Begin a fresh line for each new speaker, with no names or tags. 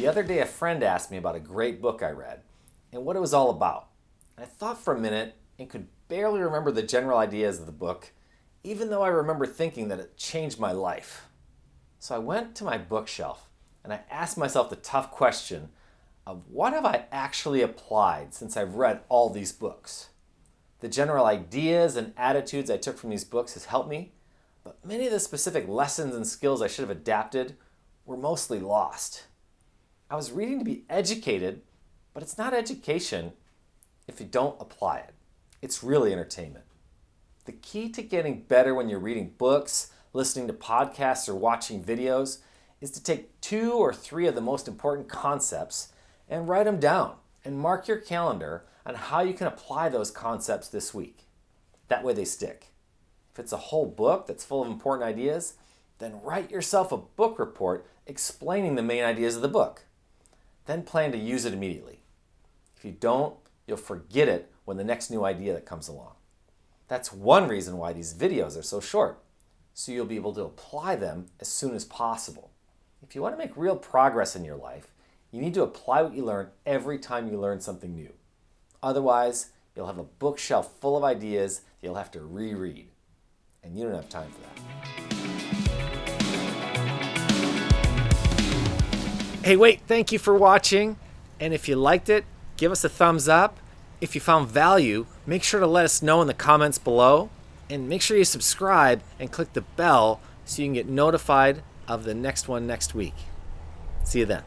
The other day, a friend asked me about a great book I read and what it was all about. I thought for a minute and could barely remember the general ideas of the book, even though I remember thinking that it changed my life. So I went to my bookshelf and I asked myself the tough question of what have I actually applied since I've read all these books? The general ideas and attitudes I took from these books has helped me, but many of the specific lessons and skills I should have adapted were mostly lost. I was reading to be educated, but it's not education if you don't apply it. It's really entertainment. The key to getting better when you're reading books, listening to podcasts, or watching videos is to take 2 or 3 of the most important concepts and write them down and mark your calendar on how you can apply those concepts this week. That way they stick. If it's a whole book that's full of important ideas, then write yourself a book report explaining the main ideas of the book. Then plan to use it immediately. If you don't, you'll forget it when the next new idea that comes along. That's one reason why these videos are so short, so you'll be able to apply them as soon as possible. If you want to make real progress in your life, you need to apply what you learn every time you learn something new. Otherwise, you'll have a bookshelf full of ideas that you'll have to reread, and you don't have time for that. Hey, wait, thank you for watching. And if you liked it, give us a thumbs up. If you found value, make sure to let us know in the comments below. And make sure you subscribe and click the bell so you can get notified of the next one next week. See you then.